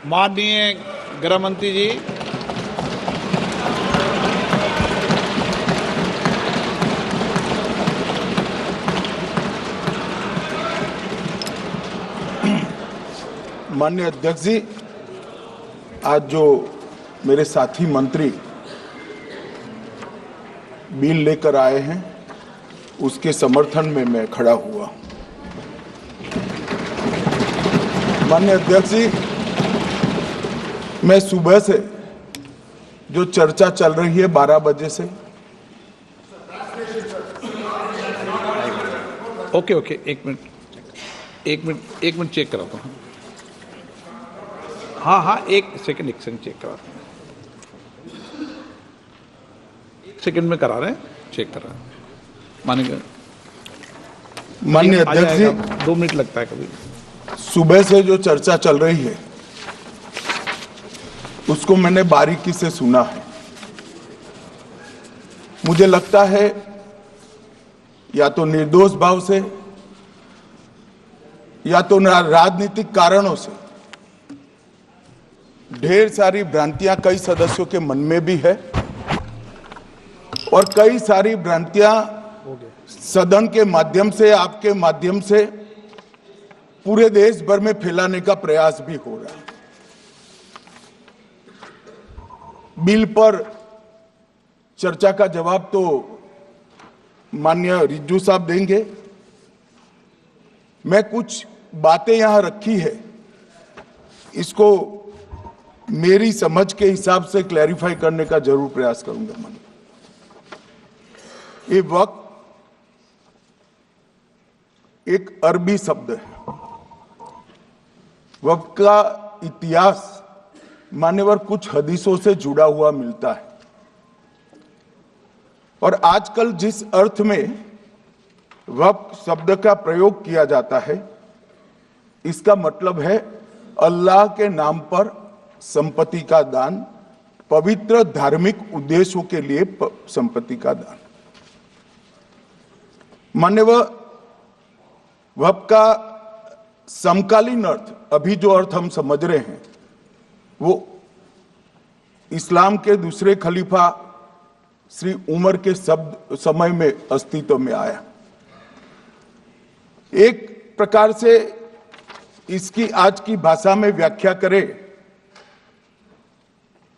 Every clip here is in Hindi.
माननीय गृह मंत्री जी, माननीय अध्यक्ष जी, आज जो मेरे साथी मंत्री बिल लेकर आए हैं उसके समर्थन में मैं खड़ा हुआ। माननीय अध्यक्ष जी, मैं सुबह से जो चर्चा चल रही है 12 बजे से, ओके एक मिनट चेक कराता हूँ। हाँ एक सेकंड चेक कराता हूँ। एक सेकंड में करा रहे हैं, चेक कर रहे हैं। माननीय अध्यक्ष जी, 2 मिनट लगता है कभी। सुबह से जो चर्चा चल रही है उसको मैंने बारीकी से सुना है। मुझे लगता है या तो निर्दोष भाव से या तो राजनीतिक कारणों से ढेर सारी भ्रांतियां कई सदस्यों के मन में भी है और कई सारी भ्रांतियां सदन के माध्यम से, आपके माध्यम से पूरे देश भर में फैलाने का प्रयास भी हो रहा है। बिल पर चर्चा का जवाब तो माननीय रिज्जू साहब देंगे। मैं कुछ बातें यहां रखी है, इसको मेरी समझ के हिसाब से क्लैरिफाई करने का जरूर प्रयास करूंगा। ये वक्त एक अरबी शब्द है। वक्त का इतिहास मान्यवर कुछ हदीसों से जुड़ा हुआ मिलता है और आजकल जिस अर्थ में वक्त शब्द का प्रयोग किया जाता है, इसका मतलब है अल्लाह के नाम पर संपत्ति का दान, पवित्र धार्मिक उद्देश्यों के लिए संपत्ति का दान। मान्यवर वक्त का समकालीन अर्थ, अभी जो अर्थ हम समझ रहे हैं, वो इस्लाम के दूसरे खलीफा श्री उमर के समय में अस्तित्व में आया। एक प्रकार से इसकी आज की भाषा में व्याख्या करें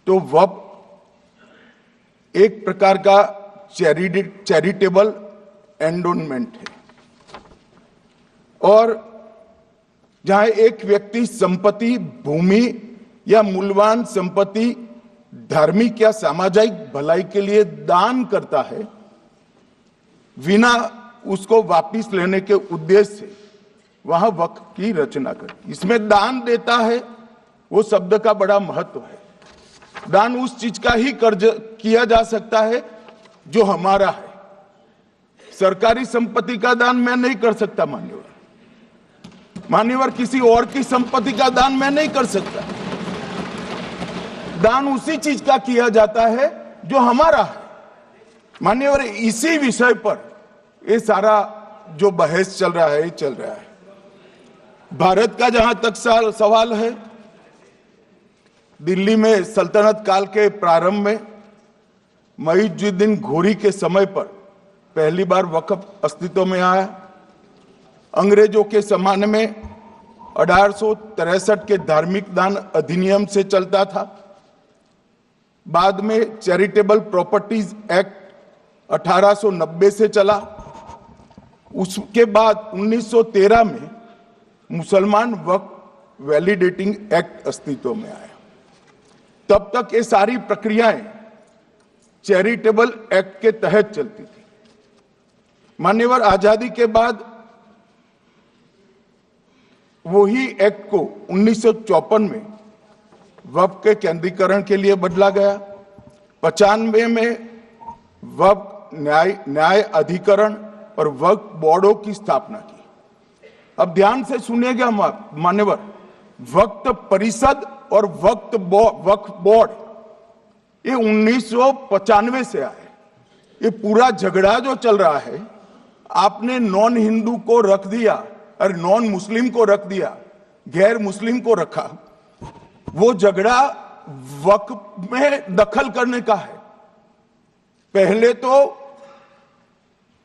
तो वक्फ एक प्रकार का चैरिटेबल एंडोनमेंट है और जहां एक व्यक्ति संपत्ति, भूमि या मूल्यवान संपत्ति धार्मिक या सामाजिक भलाई के लिए दान करता है बिना उसको वापस लेने के उद्देश्य से, वहां वक्फ की रचना करती। इसमें दान देता है, वो शब्द का बड़ा महत्व है। दान उस चीज का ही कर्ज किया जा सकता है जो हमारा है। सरकारी संपत्ति का दान मैं नहीं कर सकता। मान्यवर किसी और की संपत्ति का दान मैं नहीं कर सकता। दान उसी चीज का किया जाता है जो हमारा है। मान्यवर इसी विषय पर ये सारा जो बहस चल रहा है, चल रहा है। भारत का जहां तक सवाल है, दिल्ली में सल्तनत काल के प्रारंभ में मुइज़ुद्दीन घोरी के समय पर पहली बार वक्फ अस्तित्व में आया। अंग्रेजों के जमाने में 1863 के धार्मिक दान अधिनियम से चलता था। बाद में चैरिटेबल प्रॉपर्टीज एक्ट 1890 से चला। उसके बाद 1913 में मुसलमान वक्फ वैलिडेटिंग एक्ट अस्तित्व में आया। तब तक ये सारी प्रक्रियाएं चैरिटेबल एक्ट के तहत चलती थी। मान्यवर आजादी के बाद वही एक्ट को 1954 में वक्फ के केंद्रीकरण के लिए बदला गया। 95 में वक्फ न्याय अधिकरण और वक्फ बोर्डों की स्थापना की। अब ध्यान से सुनिएगा मान्यवर, वक्फ परिषद और वक्फ बोर्ड ये 1995 से आए। ये पूरा झगड़ा जो चल रहा है, आपने नॉन हिंदू को रख दिया और नॉन मुस्लिम को रख दिया, गैर मुस्लिम को रखा। वो झगड़ा वक्फ में दखल करने का है। पहले तो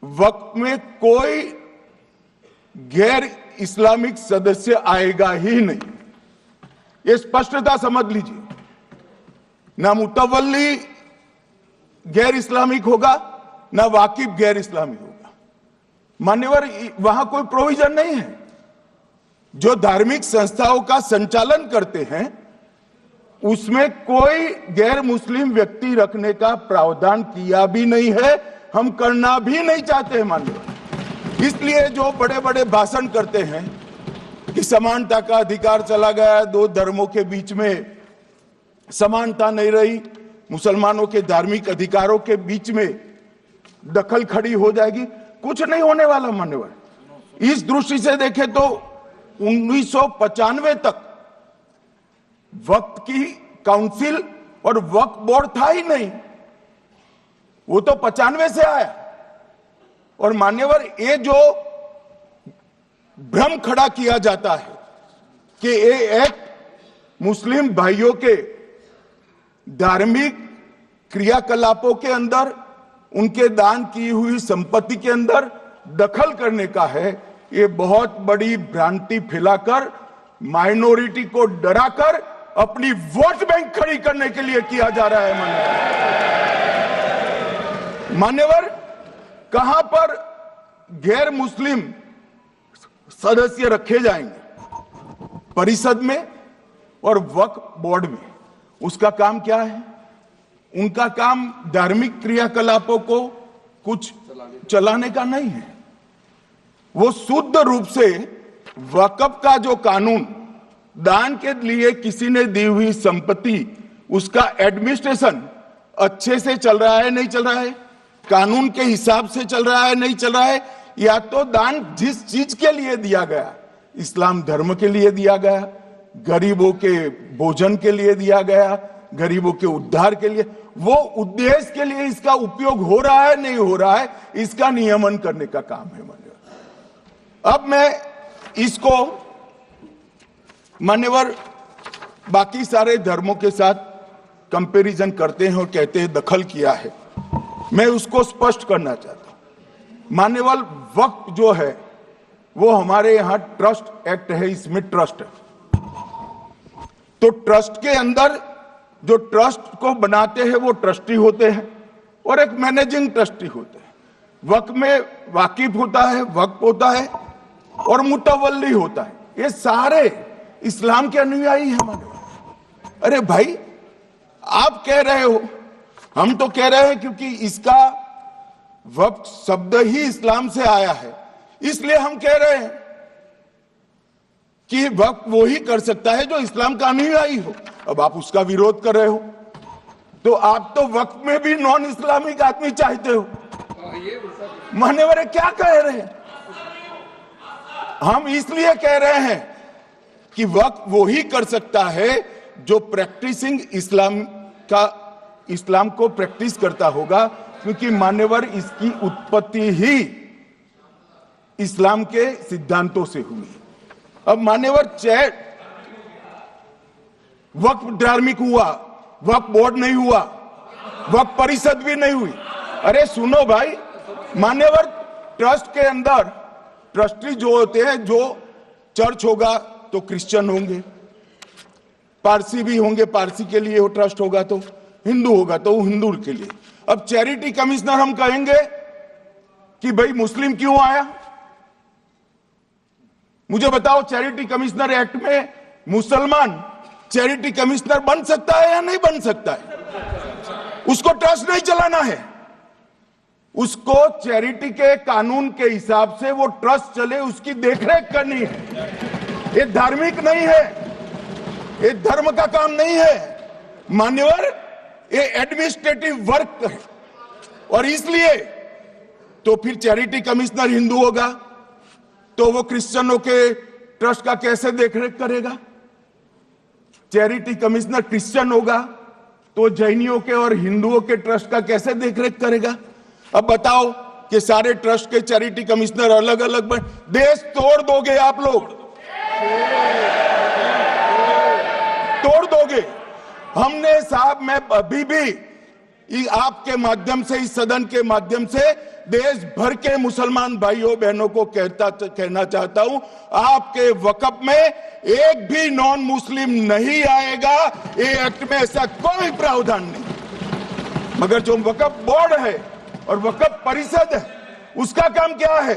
वक्फ में कोई गैर इस्लामिक सदस्य आएगा ही नहीं, ये स्पष्टता समझ लीजिए। ना मुतवल्ली गैर इस्लामिक होगा, ना वाकिफ गैर इस्लामिक होगा। मान्यवर, वहां कोई प्रोविजन नहीं है। जो धार्मिक संस्थाओं का संचालन करते हैं उसमें कोई गैर मुस्लिम व्यक्ति रखने का प्रावधान किया भी नहीं है, हम करना भी नहीं चाहते हैं मान्यवर। इसलिए जो बड़े बड़े भाषण करते हैं कि समानता का अधिकार चला गया, दो धर्मों के बीच में समानता नहीं रही, मुसलमानों के धार्मिक अधिकारों के बीच में दखल खड़ी हो जाएगी, कुछ नहीं होने वाला मान्यवर। इस दृष्टि से देखें तो 1995 तक वक्फ की काउंसिल और वक्फ बोर्ड था ही नहीं, वो तो 95 से आया। और मान्यवर, ये जो भ्रम खड़ा किया जाता है कि ये एक मुस्लिम भाइयों के धार्मिक क्रियाकलापों के अंदर, उनके दान की हुई संपत्ति के अंदर दखल करने का है, ये बहुत बड़ी भ्रांति फैलाकर माइनॉरिटी को डराकर अपनी वोट बैंक खड़ी करने के लिए किया जा रहा है मान्यवर। कहां पर गैर मुस्लिम सदस्य रखे जाएंगे? परिषद में और वक्फ बोर्ड में। उसका काम क्या है? उनका काम धार्मिक क्रियाकलापों को कुछ चलाने का नहीं है। वो शुद्ध रूप से वक्फ का जो कानून, दान के लिए किसी ने दी हुई संपत्ति, उसका एडमिनिस्ट्रेशन अच्छे से चल रहा है नहीं चल रहा है, कानून के हिसाब से चल रहा है नहीं चल रहा है, या तो दान जिस चीज के लिए दिया गया, इस्लाम धर्म के लिए दिया गया, गरीबों के भोजन के लिए दिया गया, गरीबों के उद्धार के लिए, वो उद्देश्य के लिए इसका उपयोग हो रहा है नहीं हो रहा है, इसका नियमन करने का काम है मान्यवर। अब मैं इसको मान्यवर बाकी सारे धर्मों के साथ कंपैरिजन करते हैं और कहते हैं दखल किया है। मैं उसको स्पष्ट करना चाहता हूं। मान्यवर, वक्फ जो है वो हमारे यहां ट्रस्ट एक्ट है, इसमें ट्रस्ट है। तो ट्रस्ट के अंदर जो ट्रस्ट को बनाते हैं वो ट्रस्टी होते हैं और एक मैनेजिंग ट्रस्टी होते हैं। वक्फ में वाकिफ होता है, वक्फ होता है और मुतवल्ली होता है। ये सारे इस्लाम के अनुयायी हैं मानो। अरे भाई, आप कह रहे हो, हम तो कह रहे हैं क्योंकि इसका वक्फ शब्द ही इस्लाम से आया है, इसलिए हम कह रहे हैं कि वक्फ वो ही कर सकता है जो इस्लाम का अनुयायी हो। अब आप उसका विरोध कर रहे हो, तो आप तो वक्फ में भी नॉन इस्लामिक आदमी चाहते हो। मान्यवर, क्या कह रहे हैं? हम इसलिए कह रहे हैं कि वक्फ वो ही कर सकता है जो प्रैक्टिसिंग इस्लाम को प्रैक्टिस करता होगा, क्योंकि मान्यवर इसकी उत्पत्ति ही इस्लाम के सिद्धांतों से हुई। अब मान्यवर, चाहे वक्फ धार्मिक हुआ, वक्फ बोर्ड नहीं हुआ, वक्फ परिषद भी नहीं हुई। अरे सुनो भाई, मान्यवर, ट्रस्ट के अंदर ट्रस्टी जो होते हैं, जो चर्च होगा तो क्रिश्चियन होंगे, पारसी भी होंगे, पारसी के लिए वो ट्रस्ट होगा, तो हिंदू होगा तो वो हिंदू के लिए। अब चैरिटी कमिश्नर हम कहेंगे कि भाई मुस्लिम क्यों आया? मुझे बताओ, चैरिटी कमिश्नर एक्ट में मुसलमान चैरिटी कमिश्नर बन सकता है या नहीं बन सकता है? उसको ट्रस्ट नहीं चलाना है, उसको चैरिटी के कानून के हिसाब से वो ट्रस्ट चले, उसकी देखरेख करनी है। ये धार्मिक नहीं है, ये धर्म का काम नहीं है मान्यवर, ये एडमिनिस्ट्रेटिव वर्क है। और इसलिए तो फिर चैरिटी कमिश्नर हिंदू होगा तो वो क्रिश्चियनों के ट्रस्ट का कैसे देखरेख करेगा? चैरिटी कमिश्नर क्रिश्चियन होगा तो जैनियों के और हिंदुओं के ट्रस्ट का कैसे देखरेख करेगा? अब बताओ कि सारे ट्रस्ट के चैरिटी कमिश्नर अलग अलग बन, देश तोड़ दोगे आप लोग। तो तोड़ दोगे। हमने साहब, मैं अभी भी आपके माध्यम से, इस सदन के माध्यम से देश भर के मुसलमान भाइयों बहनों को कहना चाहता हूं, आपके वक्फ में एक भी नॉन मुस्लिम नहीं आएगा। ये एक्ट में ऐसा कोई प्रावधान नहीं। मगर जो वक्फ बोर्ड है और वक्फ परिषद है, उसका काम क्या है?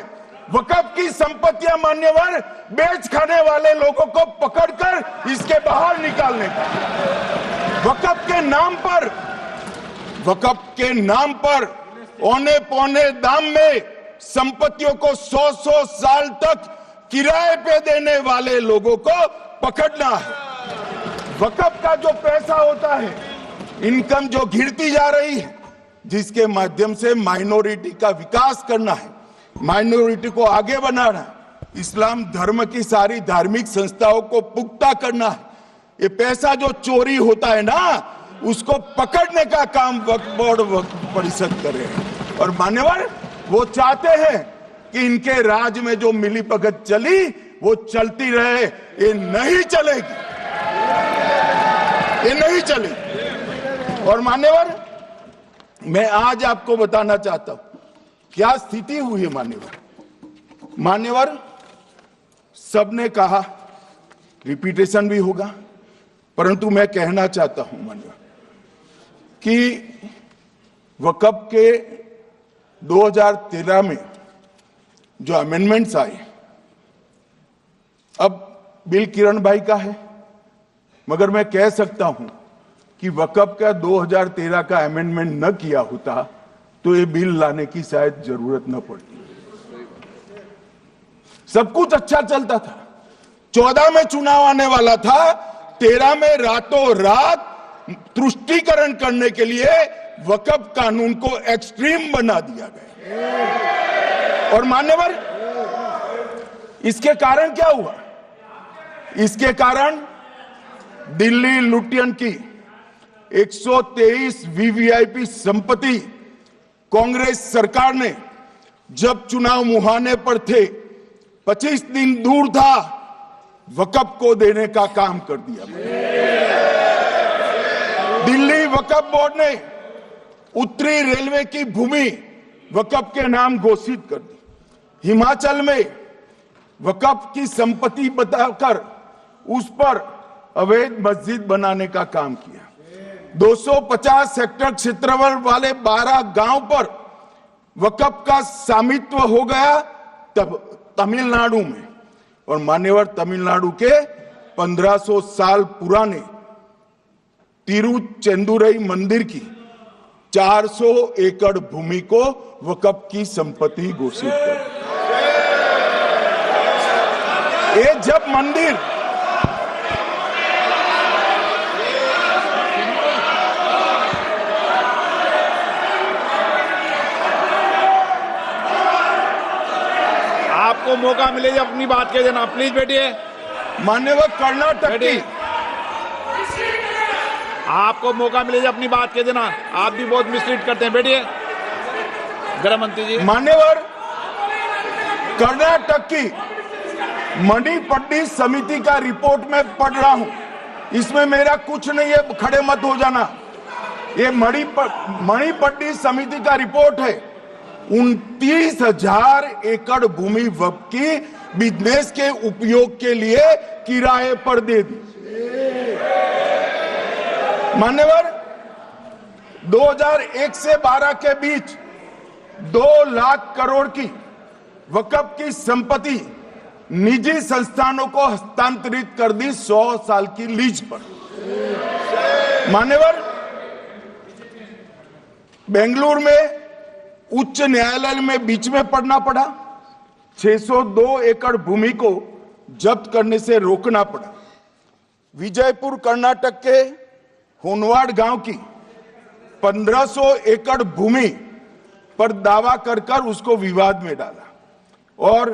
वक्फ की संपत्तियां मान्यवर बेच खाने वाले लोगों को पकड़कर इसके बाहर निकालने का। वक्फ के नाम पर औने पौने दाम में संपत्तियों को 100 साल तक किराए पे देने वाले लोगों को पकड़ना है। वक्फ का जो पैसा होता है, इनकम जो गिरती जा रही है, जिसके माध्यम से माइनॉरिटी का विकास करना है, माइनॉरिटी को आगे बढ़ाना है, इस्लाम धर्म की सारी धार्मिक संस्थाओं को पुख्ता करना है। ये पैसा जो चोरी होता है ना, उसको पकड़ने का काम वक्फ बोर्ड, वक्फ परिषद करे। और मान्यवर, वो चाहते हैं कि इनके राज में जो मिलीभगत चली वो चलती रहे। ये नहीं चलेगी, ये नहीं चलेगी। और मान्यवर, मैं आज आपको बताना चाहता हूं क्या स्थिति हुई है। मान्यवर, सबने कहा, रिपीटेशन भी होगा, परंतु मैं कहना चाहता हूं मान्यवर कि वक्फ के 2013 में जो अमेंडमेंट्स आए, अब बिल किरण भाई का है, मगर मैं कह सकता हूं कि वक्फ का 2013 का अमेंडमेंट न किया होता तो ये बिल लाने की शायद जरूरत न पड़ती। सब कुछ अच्छा चलता था। 14 में चुनाव आने वाला था, 13 में रातों रात तुष्टीकरण करने के लिए वक्फ कानून को एक्सट्रीम बना दिया गया। और मान्यवर, इसके कारण क्या हुआ? इसके कारण दिल्ली लुटियन की 123 वीवीआईपी संपत्ति कांग्रेस सरकार ने जब चुनाव मुहाने पर थे, 25 दिन दूर था, वक्फ को देने का काम कर दिया। दिल्ली वक्फ बोर्ड ने उत्तरी रेलवे की भूमि वक्फ के नाम घोषित कर दी। हिमाचल में वक्फ की संपत्ति बताकर उस पर अवैध मस्जिद बनाने का काम किया। 250 हेक्टेयर क्षेत्रफल वाले 12 गांव पर वक्फ का स्वामित्व हो गया तब तमिलनाडु में। और मान्यवर, तमिलनाडु के 1500 साल पुराने तिरुचेंदुरई मंदिर की 400 एकड़ भूमि को वक्फ की संपत्ति घोषित कर। ये जब मंदिर आपको मौका मिले जब अपनी बात कह देना, प्लीज बैठिए। मान्यवर, कर्नाटक की, आपको मौका मिले जब अपनी बात कह देना। आप भी बहुत मिसलीड करते हैं, बैठिए। गृह मंत्री जी। मान्यवर, कर्नाटक की मणिपट्टी समिति का रिपोर्ट मैं पढ़ रहा हूं, इसमें मेरा कुछ नहीं है, खड़े मत हो जाना। ये मणिपट्टी समिति का रिपोर्ट है। 29,000 एकड़ भूमि वक्फ की बिजनेस के उपयोग के लिए किराए पर दे दी। मान्यवर, 2001 से 12 के बीच 2 लाख करोड़ की वक्फ की संपत्ति निजी संस्थानों को हस्तांतरित कर दी 100 साल की लीज पर। मान्यवर, बेंगलुरु में उच्च न्यायालय में बीच में पढ़ना पड़ा, 602 एकड़ भूमि को जब्त करने से रोकना पड़ा। विजयपुर कर्नाटक के होनवाड़ गांव की 1500 एकड़ भूमि पर दावा कर उसको विवाद में डाला और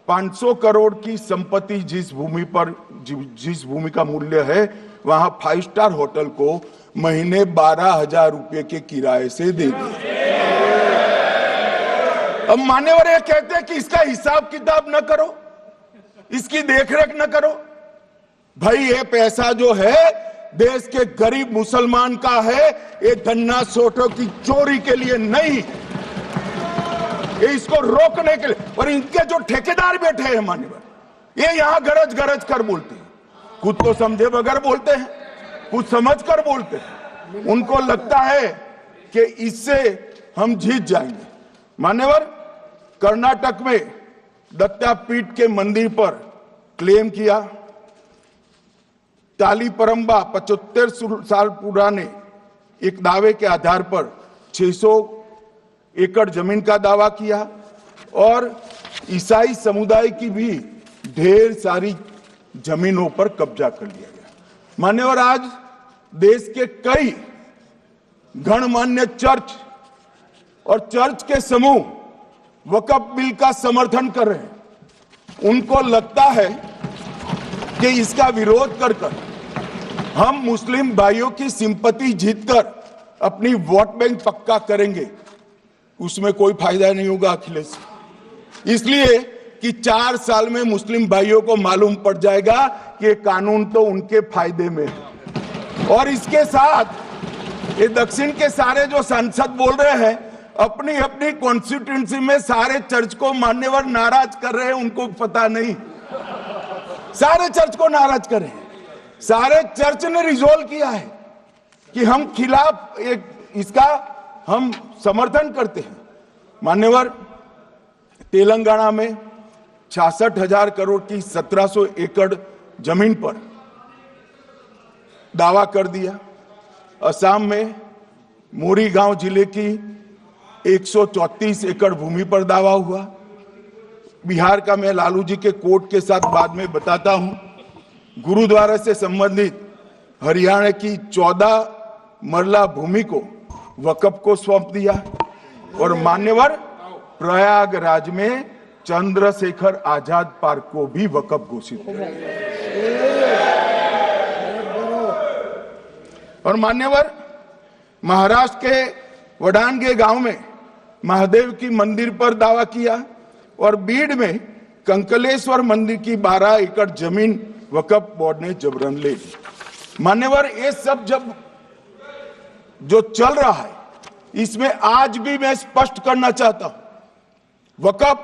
500 करोड़ की संपत्ति जिस भूमि का मूल्य है, वहां 5 स्टार होटल को महीने 12,000 रुपए के किराए से दे दिया। अब मान्यवर ये कहते हैं कि इसका हिसाब किताब न करो, इसकी देखरेख न करो। भाई, ये पैसा जो है देश के गरीब मुसलमान का है, ये गन्ना सोटों की चोरी के लिए नहीं, ये इसको रोकने के लिए। और इनके जो ठेकेदार बैठे हैं मान्यवर, ये यहां गरज गरज कर बोलते हैं, खुद तो समझे बगैर बोलते हैं, कुछ समझ कर बोलते हैं। उनको लगता है कि इससे हम जीत जाएंगे। मान्यवर, कर्नाटक में दत्तापीठ के मंदिर पर क्लेम किया, तालीपरंबा 75 साल पुराने एक दावे के आधार पर 600 एकड़ जमीन का दावा किया और ईसाई समुदाय की भी ढेर सारी जमीनों पर कब्जा कर लिया गया। मान्यवर, आज देश के कई गणमान्य चर्च और चर्च के समूह वक्फ बिल का समर्थन कर रहे हैं। उनको लगता है कि इसका विरोध कर हम मुस्लिम भाइयों की सिंपैथी जीतकर अपनी वोट बैंक पक्का करेंगे, उसमें कोई फायदा नहीं होगा अखिलेश। इसलिए कि 4 साल में मुस्लिम भाइयों को मालूम पड़ जाएगा कि ये कानून तो उनके फायदे में है। और इसके साथ ये दक्षिण के सारे जो सांसद बोल रहे हैं, अपनी अपनी कॉन्स्टिट्यूंसी में सारे चर्च को मान्यवर नाराज कर रहे हैं, उनको पता नहीं, सारे चर्च को नाराज कर रहे हैं। सारे चर्च ने रिजोल्व किया है कि हम खिलाफ इसका हम समर्थन करते हैं। मान्यवर, तेलंगाना में 66,000 करोड़ की 1700 एकड़ जमीन पर दावा कर दिया। असम में मोरीगांव जिले की 134 एकड़ भूमि पर दावा हुआ। बिहार का मैं लालू जी के कोर्ट के साथ बाद में बताता हूं। गुरुद्वारा से संबंधित हरियाणा की 14 मरला भूमि को वक्फ को सौंप दिया। और मान्यवर, प्रयागराज में चंद्रशेखर आजाद पार्क को भी वक्फ घोषित किया। और मान्यवर, महाराष्ट्र के वडानगे गांव में महादेव की मंदिर पर दावा किया और बीड में कंकलेश्वर मंदिर की 12 एकड़ जमीन वक्फ बोर्ड ने जबरन ले ली। मान्यवर, ये सब जब जो चल रहा है, इसमें आज भी मैं स्पष्ट करना चाहता हूं, वक्फ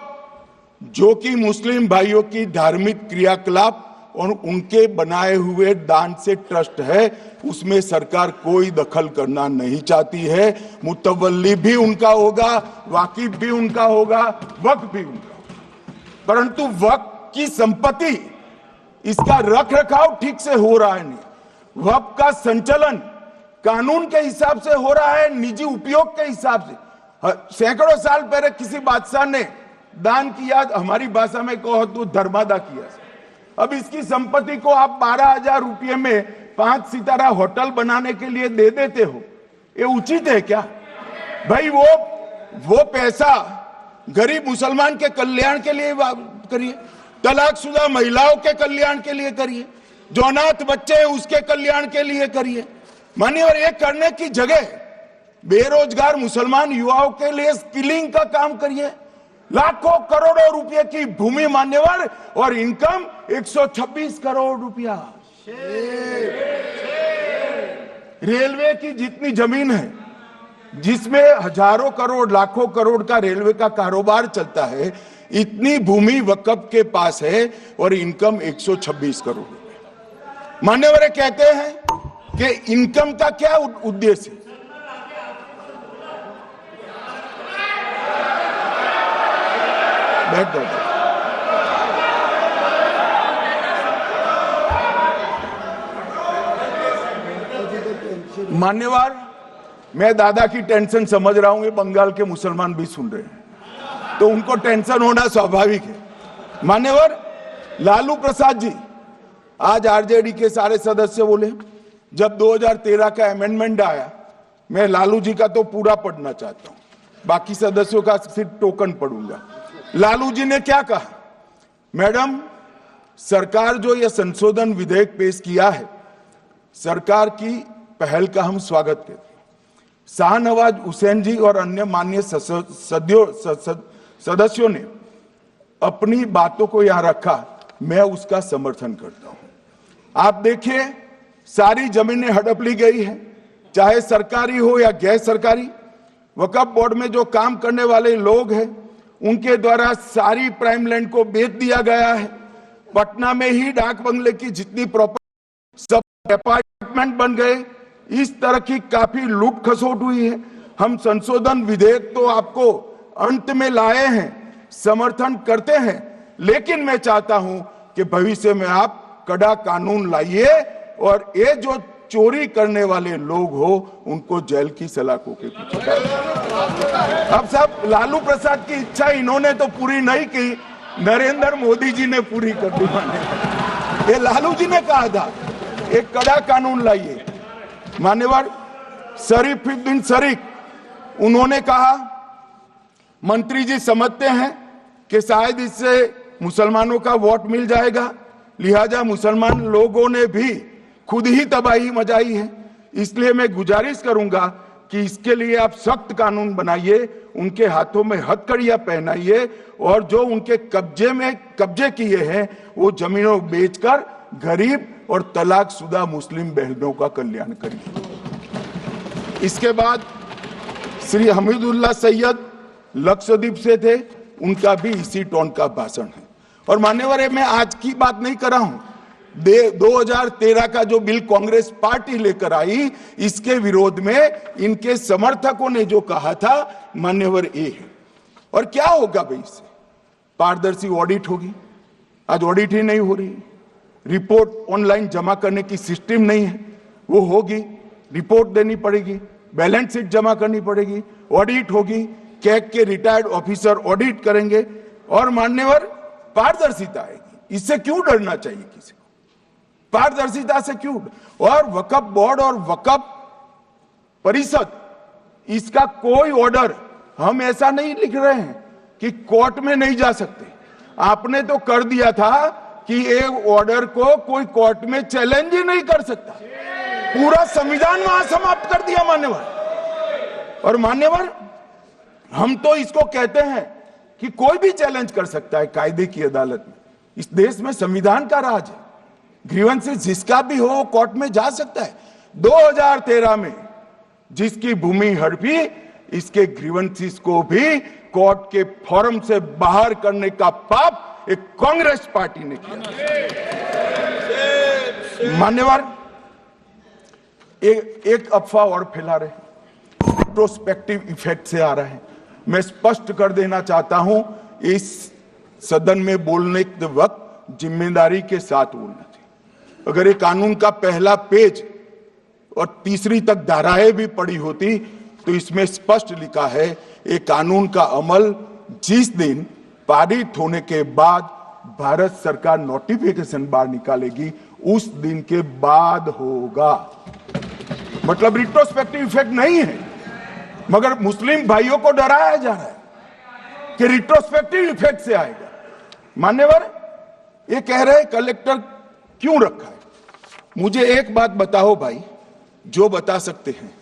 जो कि मुस्लिम भाइयों की धार्मिक क्रियाकलाप और उनके बनाए हुए दान से ट्रस्ट है, उसमें सरकार कोई दखल करना नहीं चाहती है। मुतवल्ली भी उनका होगा, वाकिफ भी उनका होगा, वक्फ भी उनका होगा। परंतु वक्फ की संपत्ति, इसका रख रखाव ठीक से हो रहा है नहीं। वक्फ का संचालन कानून के हिसाब से हो रहा है, निजी उपयोग के हिसाब से। सैकड़ों साल पहले किसी बादशाह ने दान किया, हमारी भाषा में कहो तो धर्मादा किया। अब इसकी संपत्ति को आप 12,000 रुपये में 5 सितारा होटल बनाने के लिए दे देते हो, ये उचित है क्या भाई? वो पैसा गरीब मुसलमान के कल्याण के लिए करिए, तलाकशुदा महिलाओं के कल्याण के लिए करिए, जो अनाथ बच्चे हैं उसके कल्याण के लिए करिए। मान्यवर, ये करने की जगह बेरोजगार मुसलमान युवाओं के लिए स्किलिंग का काम करिए। लाखों करोड़ों रुपए की भूमि मान्यवर, और इनकम 126 करोड़ रुपया। रेलवे की जितनी जमीन है, जिसमें हजारों करोड़ लाखों करोड़ का रेलवे का कारोबार चलता है, इतनी भूमि वक्फ के पास है और इनकम 126 करोड़ रुपए। मान्यवर कहते हैं कि इनकम का क्या उद्देश्य है? बैठ जाओ। मान्यवर, मैं दादा की टेंशन समझ रहा हूं, ये बंगाल के मुसलमान भी सुन रहे हैं, तो उनको टेंशन होना स्वाभाविक है। मान्यवर, लालू प्रसाद जी, आज आरजेडी के सारे सदस्य बोले, जब 2013 का अमेंडमेंट आया, मैं लालू जी का तो पूरा पढ़ना चाहता हूं, बाकी सदस्यों का सिर्फ टोकन पढ़ूंगा। लालू जी ने क्या कहा? मैडम, सरकार जो यह संशोधन विधेयक पेश किया है, सरकार की पहल का हम स्वागत करते हैं। शाहनवाज हुसैन जी और अन्य माननीय सदस्यों ने अपनी बातों को यहां रखा, मैं उसका समर्थन करता हूं। आप देखिए सारी जमीनें हड़प ली गई है, चाहे सरकारी हो या गैर सरकारी। वक्फ बोर्ड में जो काम करने वाले लोग हैं उनके द्वारा सारी प्राइम लैंड को बेच दिया गया है। पटना में ही डाक बंगले की जितनी प्रॉपर्टी सब अपार्टमेंट बन गए। इस तरह की काफी लूट खसोट हुई है। हम संशोधन विधेयक तो आपको अंत में लाए हैं, समर्थन करते हैं, लेकिन मैं चाहता हूं कि भविष्य में आप कड़ा कानून लाइए और ये जो चोरी करने वाले लोग हो उनको जेल की सलाखों के पीछे। अब साहब, लालू प्रसाद की इच्छा इन्होंने तो पूरी नहीं की, नरेंद्र मोदी जी ने पूरी कर दी। ये लालू जी ने कहा था एक कड़ा कानून लाइए। मान्यवर शरीफुद्दीन शरीफ, उन्होंने कहा मंत्री जी समझते हैं कि शायद इससे मुसलमानों का वोट मिल जाएगा, लिहाजा मुसलमान लोगों ने भी खुद ही तबाही मचाई है, इसलिए मैं गुजारिश करूंगा कि इसके लिए आप सख्त कानून बनाइए, उनके हाथों में हथकड़ियां पहनाइए और जो उनके कब्जे किए हैं वो जमीनों बेचकर गरीब और तलाकशुदा मुस्लिम बहनों का कल्याण करिए। इसके बाद श्री हमीदुल्लाह सैयद लक्षद्वीप से थे, उनका भी इसी टोन का भाषण है। और मान्यवर, मैं आज की बात नहीं कर रहा हूं, 2013 का जो बिल कांग्रेस पार्टी लेकर आई, इसके विरोध में इनके समर्थकों ने जो कहा था, मान्यवर ये है। और क्या होगा भाई इससे? पारदर्शी ऑडिट होगी, आज ऑडिट ही नहीं हो रही। रिपोर्ट ऑनलाइन जमा करने की सिस्टम नहीं है, वो होगी, रिपोर्ट देनी पड़ेगी, बैलेंस शीट जमा करनी पड़ेगी, ऑडिट होगी, कैग के रिटायर्ड ऑफिसर ऑडिट करेंगे और मान्यवर पारदर्शिता आएगी। इससे क्यों डरना चाहिए किसी को? पारदर्शिता से क्यों? और वक्फ बोर्ड और वक्फ परिषद, इसका कोई ऑर्डर हम ऐसा नहीं लिख रहे हैं कि कोर्ट में नहीं जा सकते। आपने तो कर दिया था कि एक ऑर्डर को कोई कोर्ट में चैलेंज ही नहीं कर सकता, पूरा संविधान वहां समाप्त कर दिया मान्यवर। और मान्यवर, हम तो इसको कहते हैं कि कोई भी चैलेंज कर सकता है कायदे की अदालत में। इस देश में संविधान का राज है, ग्रीवेंसेस जिसका भी हो कोर्ट में जा सकता है। 2013 में जिसकी भूमि हड़पी, इसके ग्रीवेंसेस को भी कोर्ट के फोरम से बाहर करने का पाप एक कांग्रेस पार्टी ने किया। मान्यवर, एक अफवाह और फैला रहे, रिट्रोस्पेक्टिव इफेक्ट से आ रहा है। मैं स्पष्ट कर देना चाहता हूं, इस सदन में बोलने के वक्त जिम्मेदारी के साथ बोलना चाहिए। अगर ये कानून का पहला पेज और तीसरी तक धाराएं भी पड़ी होती तो इसमें स्पष्ट लिखा है, ये कानून का अमल जिस दिन पारित होने के बाद भारत सरकार नोटिफिकेशन बाहर निकालेगी, उस दिन के बाद होगा। मतलब रिट्रोस्पेक्टिव इफेक्ट नहीं है, मगर मुस्लिम भाइयों को डराया जा रहा है कि रिट्रोस्पेक्टिव इफेक्ट से आएगा। मान्यवर, ये कह रहे कलेक्टर क्यों रखा है? मुझे एक बात बताओ भाई, जो बता सकते हैं।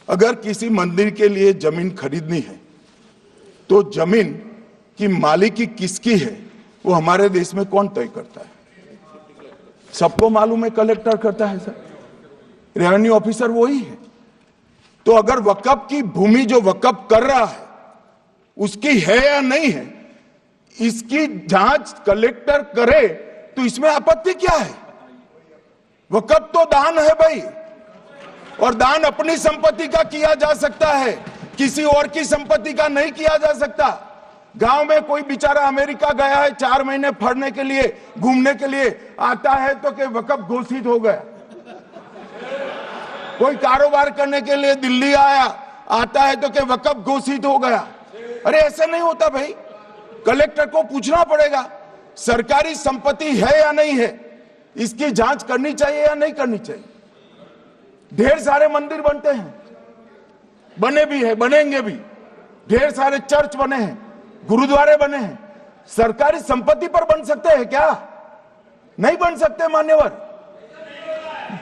अगर किसी मंदिर के लिए जमीन खरीदनी है तो जमीन की मालिकी किसकी है वो हमारे देश में कौन तय करता है? सबको मालूम है, कलेक्टर करता है सर, रेवेन्यू ऑफिसर वही है। तो अगर वक्फ की भूमि जो वक्फ कर रहा है उसकी है या नहीं है, इसकी जांच कलेक्टर करे तो इसमें आपत्ति क्या है? वक्फ तो दान है भाई, और दान अपनी संपत्ति का किया जा सकता है, किसी और की संपत्ति का नहीं किया जा सकता। गांव में कोई बेचारा अमेरिका गया है 4 महीने पढ़ने के लिए, घूमने के लिए, आता है तो कि वक्फ घोषित हो गया। कोई कारोबार करने के लिए दिल्ली आया, आता है तो कि वक्फ घोषित हो गया। अरे ऐसा नहीं होता भाई, कलेक्टर को पूछना पड़ेगा सरकारी संपत्ति है या नहीं है, इसकी जांच करनी चाहिए या नहीं करनी चाहिए। ढेर सारे मंदिर बनते हैं, बने भी है, बनेंगे भी, ढेर सारे चर्च बने हैं, गुरुद्वारे बने हैं, सरकारी संपत्ति पर बन सकते हैं क्या? नहीं बन सकते मान्यवर।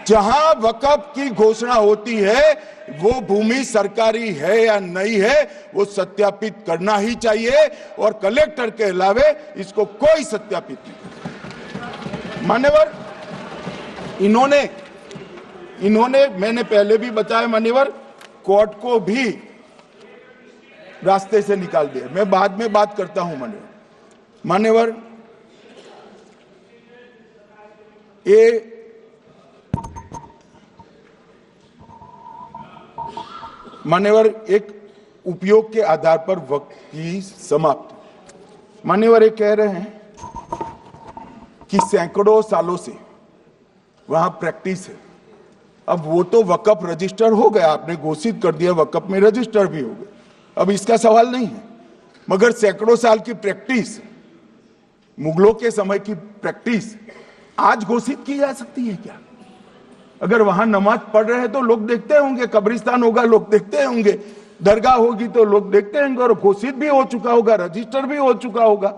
जहां वक्फ की घोषणा होती है वो भूमि सरकारी है या नहीं है वो सत्यापित करना ही चाहिए, और कलेक्टर के अलावे इसको कोई सत्यापित नहीं। मान्यवर, इन्होंने इन्होंने, मैंने पहले भी बताया मान्यवर, कोर्ट को भी रास्ते से निकाल दिया। मैं बाद में बात करता हूं मान्यवर, ये मान्यवर एक उपयोग के आधार पर वक्त की समाप्ति। मान्यवर ये कह रहे हैं कि सैकड़ों सालों से वहां प्रैक्टिस है। अब वो तो वक्फ रजिस्टर हो गया, आपने घोषित कर दिया, वक्फ में रजिस्टर भी हो गया, अब इसका सवाल नहीं है। मगर सैकड़ों साल की प्रैक्टिस, मुगलों के समय की प्रैक्टिस आज घोषित की जा सकती है क्या? अगर वहां नमाज पढ़ रहे हैं तो लोग देखते होंगे, कब्रिस्तान होगा लोग देखते होंगे, दरगाह होगी तो लोग देखते होंगे, और घोषित भी हो चुका होगा, रजिस्टर भी हो चुका होगा।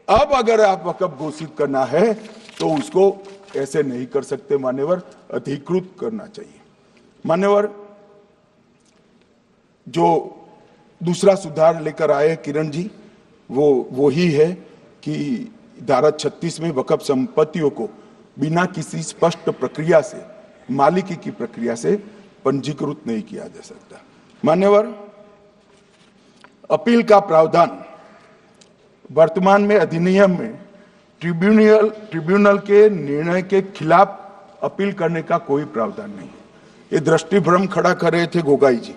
अब अगर आप वक्फ घोषित करना है तो उसको ऐसे नहीं कर सकते मान्यवर, अधिकृत करना चाहिए। मान्यवर, जो दूसरा सुधार लेकर आए किरण जी, वो ही है कि धारा 36 में वक्फ संपत्तियों को बिना किसी स्पष्ट प्रक्रिया से, मालिकी की प्रक्रिया से पंजीकृत नहीं किया जा सकता। मान्यवर, अपील का प्रावधान वर्तमान में अधिनियम में ट्रिब्यूनल के निर्णय के खिलाफ अपील करने का कोई प्रावधान नहीं है। ये दृष्टिभ्रम खड़ा कर रहे थे गोगाई जी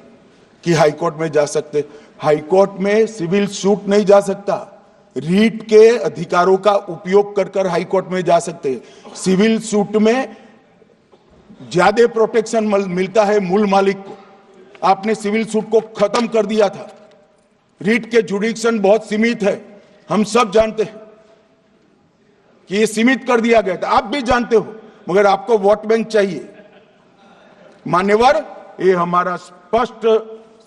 कि हाईकोर्ट में जा सकते। हाईकोर्ट में सिविल सूट नहीं जा सकता, रीट के अधिकारों का उपयोग कर हाईकोर्ट में जा सकते हैं। सिविल सूट में ज्यादा प्रोटेक्शन मिलता है मूल मालिक को। आपने सिविल सूट को खत्म कर दिया था, रीट के जुडिक्शन बहुत सीमित है, हम सब जानते हैं कि ये सीमित कर दिया गया था, आप भी जानते हो, मगर आपको वोट बैंक चाहिए। मान्यवर, ये हमारा स्पष्ट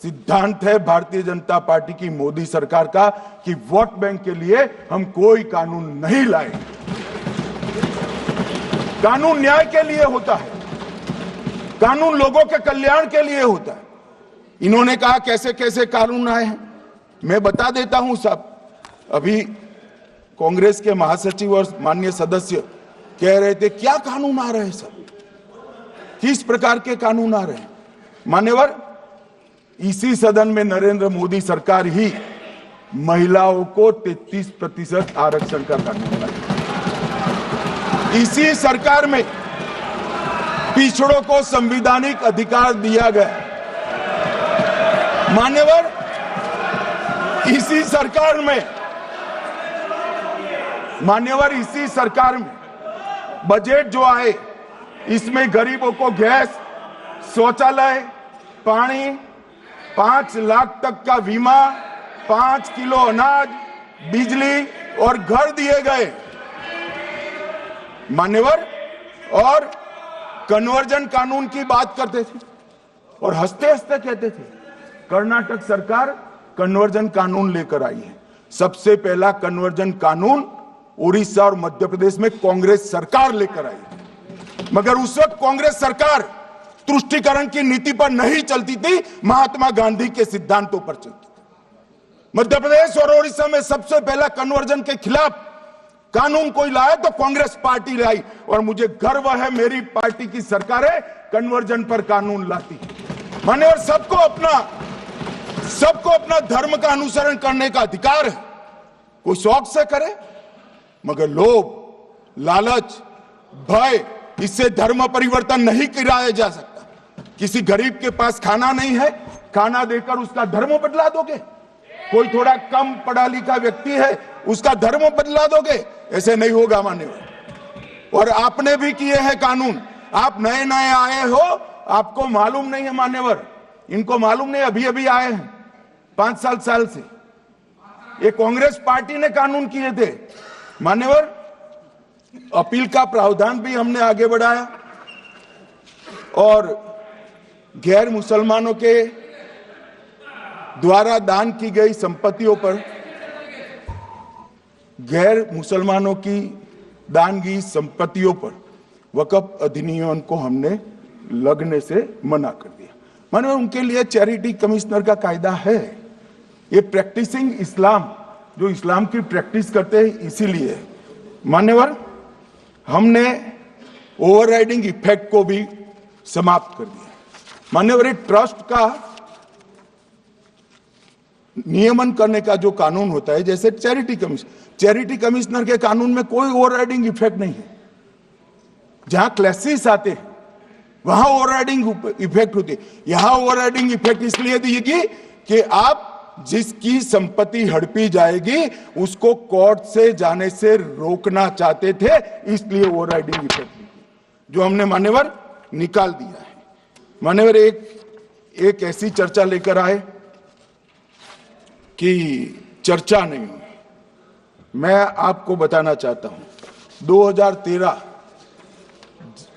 सिद्धांत है भारतीय जनता पार्टी की, मोदी सरकार का, कि वोट बैंक के लिए हम कोई कानून नहीं लाए। कानून न्याय के लिए होता है, कानून लोगों के कल्याण के लिए होता है। इन्होंने कहा कैसे कैसे कानून आए हैं, मैं बता देता हूं साहब। अभी कांग्रेस के महासचिव और माननीय सदस्य कह रहे थे क्या कानून आ रहे हैं सब, किस प्रकार के कानून आ रहे हैं। मान्यवर, इसी सदन में नरेंद्र मोदी सरकार ही महिलाओं को 33% आरक्षण का कानून लाया। इसी सरकार में पिछड़ों को संवैधानिक अधिकार दिया गया। मान्यवर, इसी सरकार में बजट जो आए, इसमें गरीबों को गैस, शौचालय, पानी, 5 लाख तक का बीमा, 5 किलो अनाज, बिजली और घर दिए गए। मान्यवर, और कन्वर्जन कानून की बात करते थे और हंसते हंसते कहते थे कर्नाटक सरकार कन्वर्जन कानून लेकर आई है। सबसे पहला कन्वर्जन कानून उड़ीसा और मध्य प्रदेश में कांग्रेस सरकार लेकर आई, मगर उस वक्त कांग्रेस सरकार तुष्टीकरण की नीति पर नहीं चलती थी, महात्मा गांधी के सिद्धांतों पर चलती थी। मध्य प्रदेश और उड़ीसा में सबसे पहला कन्वर्जन के खिलाफ कानून कोई लाया तो कांग्रेस पार्टी लाई, और मुझे गर्व है मेरी पार्टी की सरकारें कन्वर्जन पर कानून लाती है। माने, और सबको अपना धर्म का अनुसरण करने का अधिकार है, कोई शौक से करे, मगर लोभ, लालच, भय, इससे धर्म परिवर्तन नहीं कराया जा सकता। किसी गरीब के पास खाना नहीं है, खाना देकर उसका धर्म बदला दोगे? कोई थोड़ा कम पढ़ा लिखा व्यक्ति है, उसका धर्म बदला दोगे? ऐसे नहीं होगा मान्यवर। और आपने भी किए हैं कानून, आप नए नए आए हो, आपको मालूम नहीं है मान्यवर, इनको मालूम नहीं, अभी अभी आए हैं 5 साल से। ये कांग्रेस पार्टी ने कानून किए थे मान्यवर। अपील का प्रावधान भी हमने आगे बढ़ाया, और गैर मुसलमानों के द्वारा दान की गई संपत्तियों पर, गैर मुसलमानों की दान की संपत्तियों पर वक्फ अधिनियम को हमने लगने से मना कर दिया। माने, उनके लिए चैरिटी कमिश्नर का कायदा है। ये प्रैक्टिसिंग इस्लाम, जो इस्लाम की प्रैक्टिस करते हैं, इसीलिए मान्यवर हमने ओवरराइडिंग इफेक्ट को भी समाप्त कर दिया। माननीय ट्रस्ट का नियमन करने का जो कानून होता है, जैसे चैरिटी कमिश्नर के कानून में कोई ओवरराइडिंग इफेक्ट नहीं है। जहां क्लासेस आते हैं वहां ओवरराइडिंग इफेक्ट होती है। यहां ओवरराइडिंग इफेक्ट इसलिए देगी कि आप जिसकी संपत्ति हड़पी जाएगी उसको कोर्ट से जाने से रोकना चाहते थे, इसलिए ओवरराइडिंग इफेक्ट जो हमने मान्यवर निकाल दिया है। मान्यवर एक ऐसी चर्चा लेकर आए कि चर्चा नहीं हुई। मैं आपको बताना चाहता हूं 2013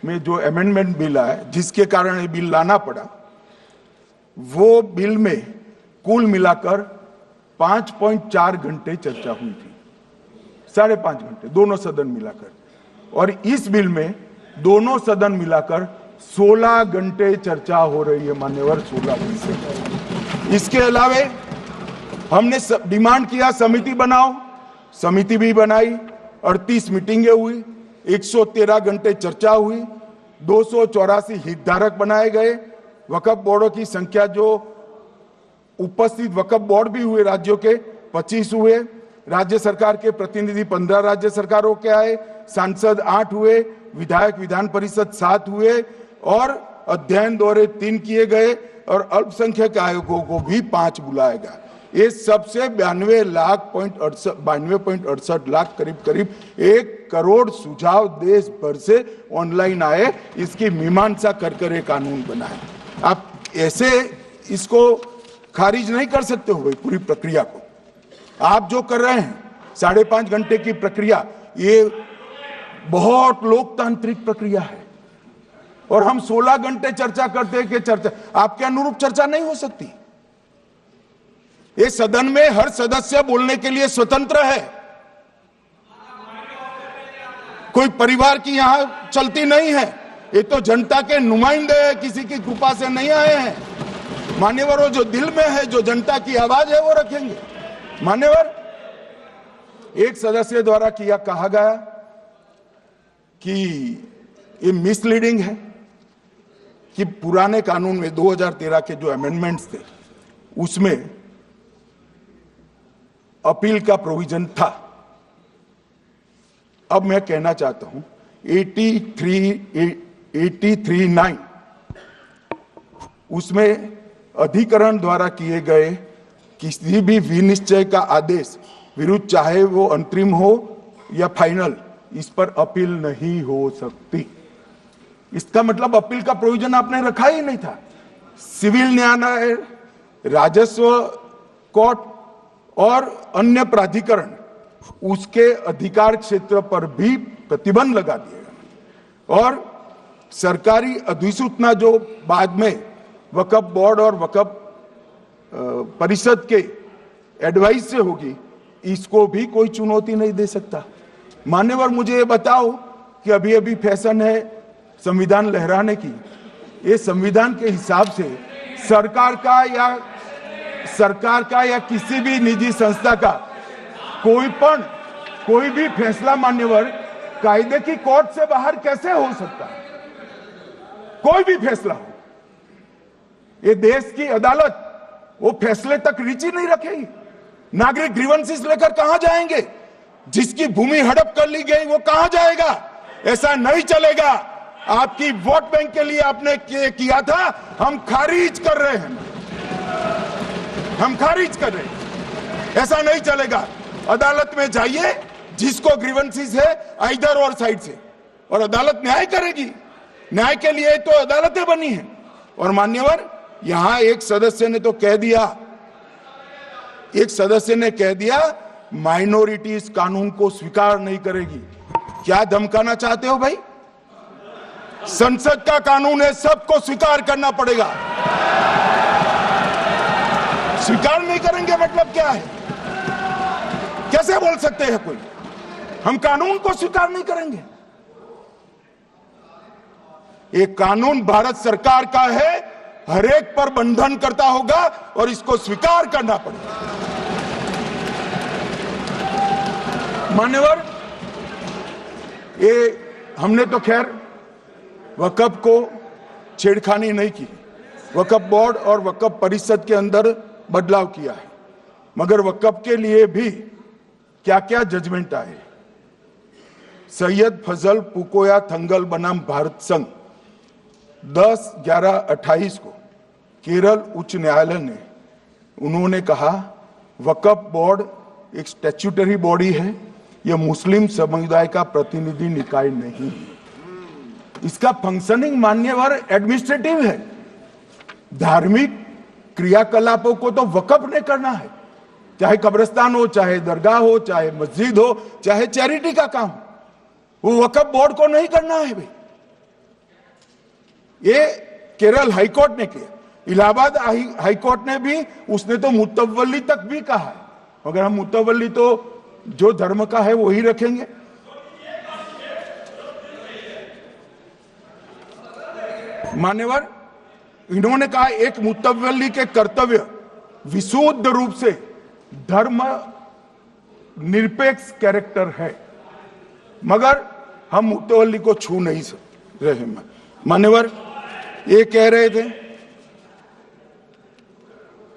में जो अमेंडमेंट बिल आया, जिसके कारण ये बिल लाना पड़ा, वो बिल में कुल मिलाकर 5.4 घंटे चर्चा हुई थी, 5.5 घंटे दोनों सदन मिलाकर। और इस बिल में दोनों सदन मिलाकर 16 घंटे चर्चा हो रही है मान्यवर, 16 घंटे। इसके अलावे हमने डिमांड किया समिति बनाओ, समिति भी बनाई, 38 मीटिंगें हुई, 113 घंटे चर्चा हुई, 284 हितधारक बनाए गए। वक्फ बोर्डों की संख्या जो उपस्थित वक्फ बोर्ड भी हुए राज्यों के 25 हुए, राज्य सरकार के प्रतिनिधि 15 राज्य सरकारों के आए, सांसद 8 हुए, विधायक विधान परिषद 7 हुए और अध्ययन दौरे 3 किए गए और अल्पसंख्यक आयोगों को भी 5 बुलाया गया। ये सबसे 92.68 लाख करीब 1 करोड़ सुझाव देश भर से ऑनलाइन आए। इसकी मीमांसा कर एक कानून बना है। आप ऐसे इसको खारिज नहीं कर सकते हो भाई, पूरी प्रक्रिया को। आप जो कर रहे हैं 5.5 घंटे की प्रक्रिया, ये बहुत लोकतांत्रिक प्रक्रिया है और हम 16 घंटे चर्चा करते हैं कि चर्चा आपके अनुरूप चर्चा नहीं हो सकती। ये सदन में हर सदस्य बोलने के लिए स्वतंत्र है, कोई परिवार की यहां चलती नहीं है। ये तो जनता के नुमाइंदे हैं, किसी की कृपा से नहीं आए हैं। मान्यवर, वो जो दिल में है, जो जनता की आवाज है, वो रखेंगे। मान्यवर, एक सदस्य द्वारा कहा गया कि ये मिसलीडिंग है कि पुराने कानून में 2013 के जो अमेंडमेंट्स थे उसमें अपील का प्रोविजन था। अब मैं कहना चाहता हूं 83(9) उसमें अधिकरण द्वारा किए गए किसी भी विनिश्चय का आदेश विरुद्ध, चाहे वो अंतरिम हो या फाइनल, इस पर अपील नहीं हो सकती। इसका मतलब अपील का प्रोविजन आपने रखा ही नहीं था। सिविल न्यायालय, राजस्व कोर्ट और अन्य प्राधिकरण, उसके अधिकार क्षेत्र पर भी प्रतिबंध लगा दिया गया। और सरकारी अधिसूचना जो बाद में वक्फ बोर्ड और वक्फ परिषद के एडवाइस से होगी, इसको भी कोई चुनौती नहीं दे सकता। मान्यवर, मुझे ये बताओ कि अभी अभी फैशन है संविधान लहराने की। ये संविधान के हिसाब से सरकार का या किसी भी निजी संस्था का कोई भी फैसला मान्यवर कायदे की कोर्ट से बाहर कैसे हो सकता है? कोई भी फैसला हो, ये देश की अदालत वो फैसले तक रुचि नहीं रखेगी। नागरिक ग्रीवेंसेस लेकर कहां जाएंगे? जिसकी भूमि हड़प कर ली गई वो कहां जाएगा? ऐसा नहीं चलेगा। आपकी वोट बैंक के लिए आपने किया था, हम खारिज कर रहे हैं, हम खारिज कर रहे हैं। ऐसा नहीं चलेगा। अदालत में जाइए, जिसको ग्रीवेंसेस है इधर और साइड से, और अदालत न्याय करेगी। न्याय के लिए तो अदालतें बनी हैं। और मान्यवर, यहां एक सदस्य ने कह दिया माइनॉरिटी इस कानून को स्वीकार नहीं करेगी। क्या धमकाना चाहते हो भाई? संसद का कानून है, सबको स्वीकार करना पड़ेगा। स्वीकार नहीं करेंगे मतलब क्या है? कैसे बोल सकते हैं कोई? हम कानून को स्वीकार नहीं करेंगे। ये कानून भारत सरकार का है, हर एक पर बंधन करता होगा और इसको स्वीकार करना पड़ेगा। मान्यवर, ये हमने तो खैर वक्फ को छेड़खानी नहीं की। वक्फ बोर्ड और वक्फ परिषद के अंदर बदलाव किया है, मगर वक्फ के लिए भी क्या क्या जजमेंट आए। सैयद फजल पुकोया थंगल बनाम भारत संघ 10/11/28 को केरल उच्च न्यायालय ने उन्होंने कहा वक्फ बोर्ड एक स्टैट्यूटरी बॉडी है, यह मुस्लिम समुदाय का प्रतिनिधि निकाय नहीं है। इसका फंक्शनिंग मान्यवर एडमिनिस्ट्रेटिव है। धार्मिक क्रियाकलापों को तो वक्फ ने करना है, चाहे कब्रिस्तान हो, चाहे दरगाह हो, चाहे मस्जिद हो, चाहे चैरिटी का काम, वो वक्फ बोर्ड को नहीं करना है भाई। ये केरल हाईकोर्ट ने किया, इलाहाबाद हाईकोर्ट ने भी, उसने तो मुतवल्ली तक भी कहा है, मगर हम मुतवल्ली तो जो धर्म का है वही रखेंगे। मान्यवर, इन्होंने कहा एक मुतवल्ली के कर्तव्य विशुद्ध रूप से धर्म निरपेक्ष कैरेक्टर है, मगर हम मुतवल्ली को छू नहीं रहे। मान्यवर ये कह रहे थे,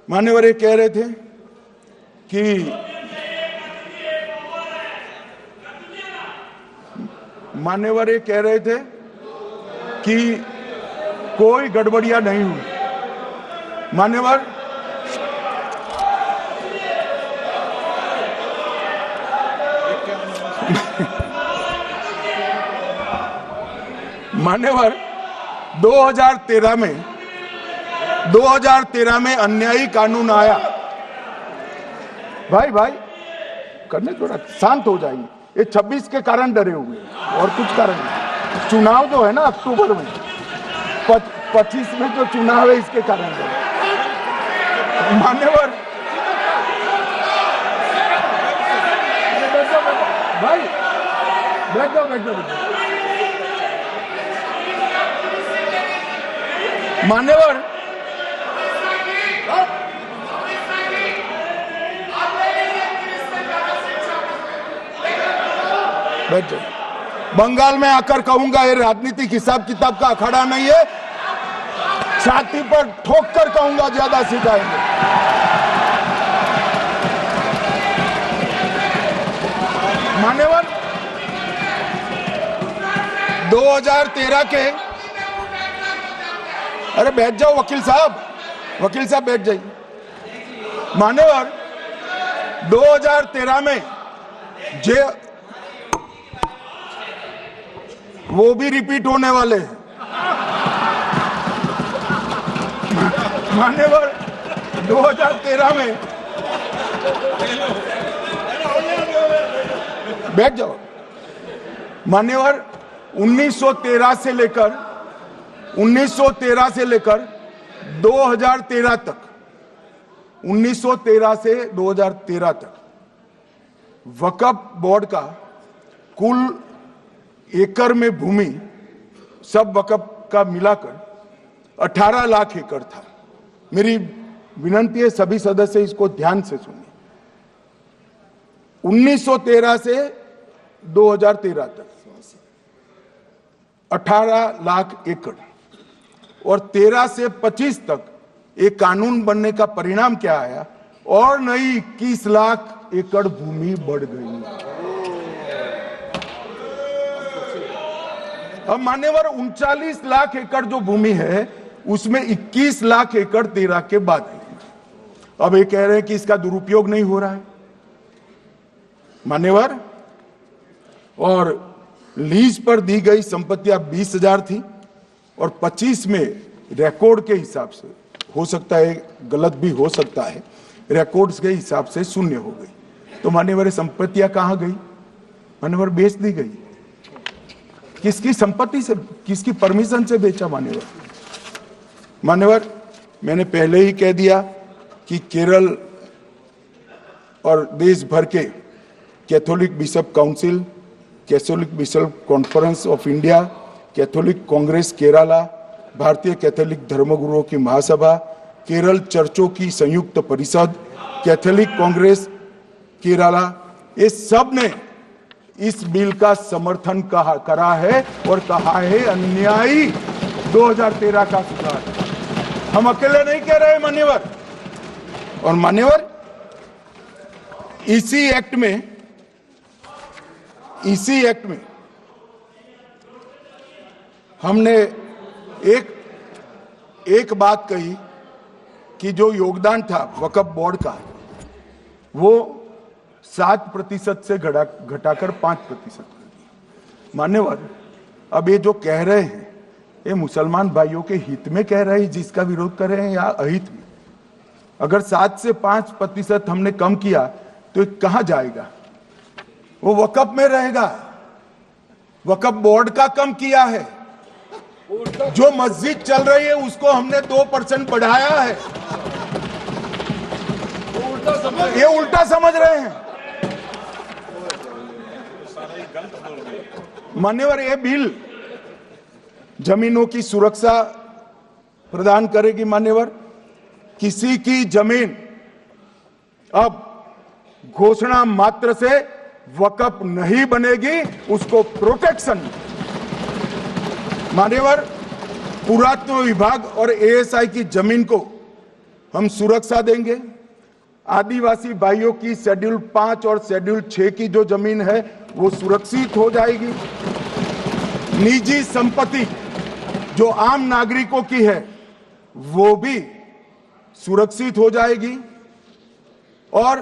मान्यवर ये कह रहे थे कि मान्यवर ये कह रहे थे कि कोई गड़बड़ियां नहीं हुई। मान्यवर मान्यवर 2013 में अन्यायी कानून आया। भाई करने थोड़ा शांत हो जाइए। ये 26 के कारण डरे हुए और कुछ कारण नहीं। चुनाव जो है ना अक्टूबर में, 25 में जो चुनाव है इसके कारण डरे। मान्यवर भाई बैठ जाओ। मान्यवर बैठ जाओ। बंगाल में आकर कहूंगा ये राजनीतिक हिसाब किताब का अखाड़ा नहीं है, छाती पर ठोक कर कहूंगा ज्यादा सिखाएंगे। मान्यवर 2013 के, अरे बैठ जाओ वकील साहब बैठ जाइए। मान्यवर 2013 में जे वो भी रिपीट होने वाले हैं। मान्यवर 2013 में बैठ जाओ। मान्यवर 1913 से लेकर 2013 तक 1913 से 2013 तक वक्फ बोर्ड का कुल एकड़ में भूमि सब वक्फ का मिलाकर 18 लाख एकड़ था। मेरी विनंती है सभी सदस्य इसको ध्यान से सुनिए। 1913 से 2013 तक 18 लाख एकड़ और 13 से 25 तक एक कानून बनने का परिणाम क्या आया, और नई 21 लाख एकड़ भूमि बढ़ गई। अब मान्यवर 39 लाख एकड़ जो भूमि है उसमें 21 लाख एकड़ 13 के बाद है। अब ये कह रहे हैं कि इसका दुरुपयोग नहीं हो रहा है। मान्यवर, और लीज पर दी गई संपत्तियां 20,000 थी और 25 में रिकॉर्ड के हिसाब से, हो सकता है गलत भी हो सकता है, रिकॉर्ड्स के हिसाब से 0 हो गई। तो मान्यवर संपत्तियां कहां गई? मान्यवर बेच दी गई। किसकी संपत्ति से, किसकी परमिशन से बेचा? मान्यवर मैंने पहले ही कह दिया कि केरल और देश भर के Catholic bishop council, Catholic bishop conference of India, Catholic Congress Kerala, भारतीय कैथोलिक धर्मगुरुओं की महासभा, केरल चर्चों की संयुक्त परिषद, कैथोलिक कांग्रेस केरला, ये सब ने इस बिल का समर्थन करा है और कहा है अन्यायी 2013 का सुधार। हम अकेले नहीं कह रहे मान्यवर। और मान्यवर, इसी एक्ट में हमने एक बात कही कि जो योगदान था वक्फ बोर्ड का वो 7% से घटाकर 5% कर दिया। मान्यवर, अब ये जो कह रहे हैं ये मुसलमान भाइयों के हित में कह रहे हैं जिसका विरोध कर रहे हैं या अहित में? अगर 7 से 5% हमने कम किया तो ये कहां जाएगा? वो वक्फ में रहेगा। वक्फ बोर्ड का कम किया है। जो मस्जिद चल रही है उसको हमने 2% बढ़ाया है। ये उल्टा समझ रहे हैं मान्यवर। ये बिल जमीनों की सुरक्षा प्रदान करेगी मान्यवर। किसी की जमीन अब घोषणा मात्र से वक्फ नहीं बनेगी, उसको प्रोटेक्शन। मान्यवर, पुरातत्व विभाग और एएसआई की जमीन को हम सुरक्षा देंगे। आदिवासी भाइयों की शेड्यूल 5 और शेड्यूल 6 की जो जमीन है वो सुरक्षित हो जाएगी। निजी संपत्ति जो आम नागरिकों की है वो भी सुरक्षित हो जाएगी। और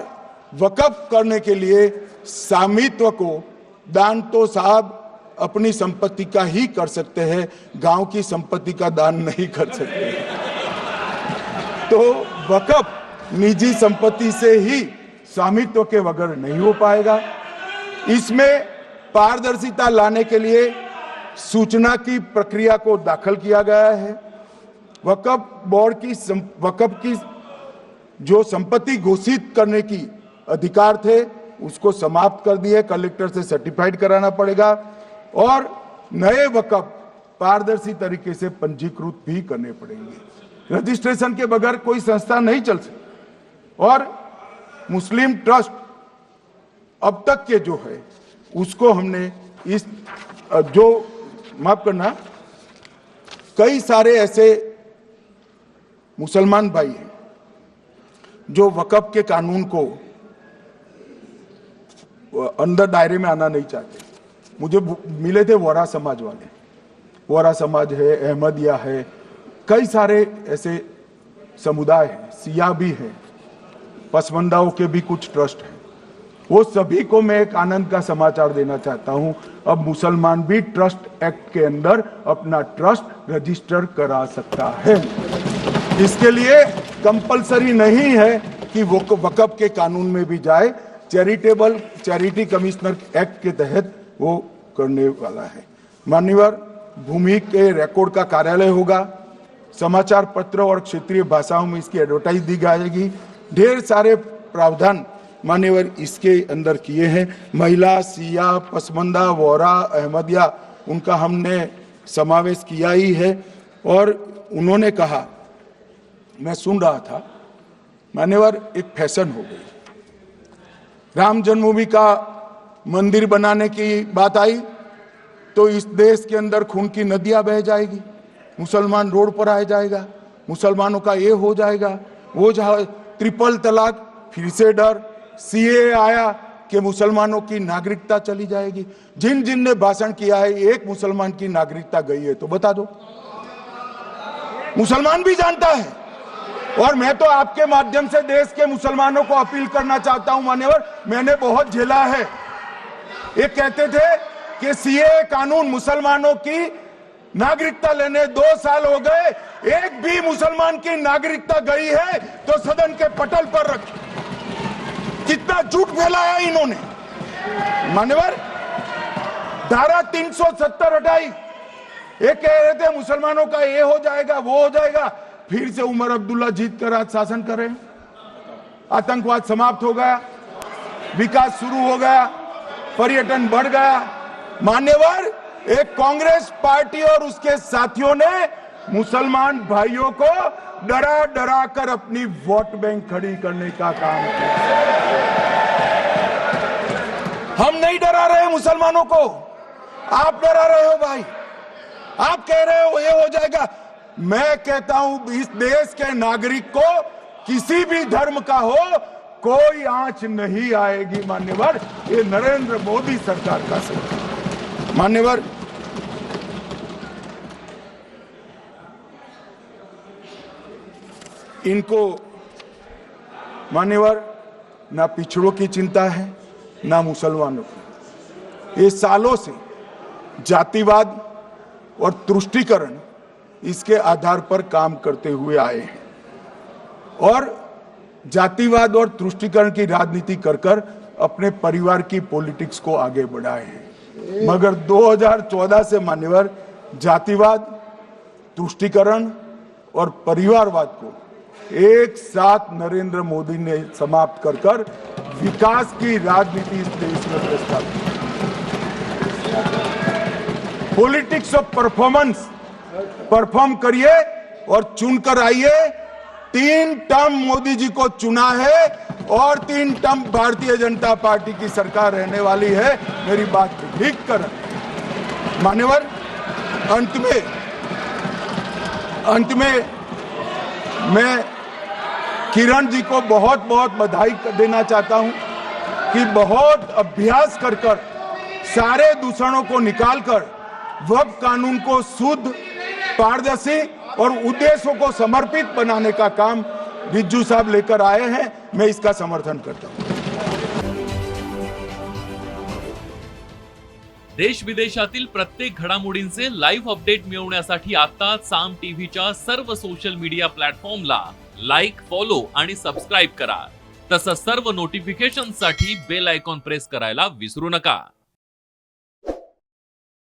वक्फ करने के लिए स्वामित्व को दान तो साहब अपनी संपत्ति का ही कर सकते हैं, गांव की संपत्ति का दान नहीं कर सकते। तो वक्फ निजी संपत्ति से ही स्वामित्व के बगैर नहीं हो पाएगा। इसमें पारदर्शिता लाने के लिए सूचना की प्रक्रिया को दाखिल किया गया है। वक्फ बोर्ड की वक्फ की जो संपत्ति घोषित करने की अधिकार थे उसको समाप्त कर दिए। कलेक्टर से सर्टिफाइड कराना पड़ेगा और नए वक्फ पारदर्शी तरीके से पंजीकृत भी करने पड़ेंगे। रजिस्ट्रेशन के बगैर कोई संस्था नहीं चल सकती। और मुस्लिम ट्रस्ट अब तक के जो है उसको हमने इस जो माफ करना, कई सारे ऐसे मुसलमान भाई हैं जो वक्फ के कानून को अंदर दायरे में आना नहीं चाहते। मुझे मिले थे वोरा समाज वाले, वोरा समाज है, अहमदिया है, कई सारे ऐसे समुदाय हैं, सिया भी है, पसमंदाओं के भी कुछ ट्रस्ट हैं। वो सभी को मैं एक आनंद का समाचार देना चाहता हूं, अब मुसलमान भी ट्रस्ट एक्ट के अंदर अपना ट्रस्ट रजिस्टर करा सकता है। इसके लिए कंपलसरी नहीं है कि वो वक्फ के कानून में भी जाए, चैरिटी कमिश्नर एक्ट के तहत वो करने वाला है। मान्यवर, भूमि के रिकॉर्ड का कार्यालय होगा, समाचार पत्र और क्षेत्रीय भाषाओं में इसकी एडवर्टाइज दी जाएगी। ढेर सारे प्रावधान मान्यवर इसके अंदर किए हैं। महिला, सिया, पसमंदा, वोरा, अहमदिया, उनका हमने समावेश किया ही है। और उन्होंने कहा, मैं सुन रहा था मान्यवर, एक फैशन हो गई, राम जन्मभूमि का मंदिर बनाने की बात आई तो इस देश के अंदर खून की नदियां बह जाएगी, मुसलमान रोड पर आ जाएगा, मुसलमानों का ये हो जाएगा, वो ट्रिपल तलाक, फिर से डर, सीए आया कि मुसलमानों की नागरिकता चली जाएगी। जिन जिन ने भाषण किया है, एक मुसलमान की नागरिकता गई है तो बता दो। मुसलमान भी जानता है। और मैं तो आपके माध्यम से देश के मुसलमानों को अपील करना चाहता हूं मान्यवर, मैंने बहुत झेला है। ये कहते थे कि सीए कानून मुसलमानों की नागरिकता लेने 2 साल हो गए, एक भी मुसलमान की नागरिकता गई है तो सदन के पटल पर रखी। कितना झूठ फैलाया इन्होंने। मान्यवर, धारा 370 हटाई, ये कह रहे थे मुसलमानों का ये हो जाएगा, वो हो जाएगा, फिर से उमर अब्दुल्ला जीत कर आज शासन करें। आतंकवाद समाप्त हो गया, विकास शुरू हो गया, पर्यटन बढ़ गया। मान्यवर, एक कांग्रेस पार्टी और उसके साथियों ने मुसलमान भाइयों को डरा डरा कर अपनी वोट बैंक खड़ी करने का काम किया। हम नहीं डरा रहे मुसलमानों को, आप डरा रहे हो भाई। आप कह रहे हो ये हो जाएगा। मैं कहता हूं इस देश के नागरिक को किसी भी धर्म का हो कोई आंच नहीं आएगी मान्यवर। ये नरेंद्र मोदी सरकार का सरकार मान्यवर। इनको मान्यवर ना पिछड़ों की चिंता है ना मुसलमानों की। ये सालों से जातिवाद और तुष्टीकरण इसके आधार पर काम करते हुए आए हैं और जातिवाद और तुष्टीकरण की राजनीति कर अपने परिवार की पॉलिटिक्स को आगे बढ़ाए हैं। मगर 2014 से मान्यवर जातिवाद, तुष्टीकरण और परिवारवाद को एक साथ नरेंद्र मोदी ने समाप्त कर विकास की राजनीति इस देश में प्रस्तावित की। पॉलिटिक्स ऑफ परफॉर्मेंस, परफॉर्म करिए और चुनकर आइए। 3 टर्म मोदी जी को चुना है और 3 टर्म भारतीय जनता पार्टी की सरकार रहने वाली है। मेरी बात ठीक कर मान्यवर। अंत में मैं किरण जी को बहुत बहुत बधाई देना चाहता हूं कि बहुत अभ्यास कर सारे दूषणों को निकालकर वक्फ कानून को शुद्ध, पारदर्शी और उद्देश्यों को समर्पित बनाने का काम रिज्जू साहब लेकर आए हैं। मैं इसका समर्थन करता हूं। देश विदेशातील प्रत्येक घडामोडींचे लाईव्ह अपडेट मिळवण्यासाठी आता साम टीव्हीच्या सर्व सोशल मीडिया प्लॅटफॉर्मला लाईक, फॉलो आणि सबस्क्राईब करा। तसंच सर्व नोटिफिकेशनसाठी बेल आयकॉन प्रेस करायला विसरू नका।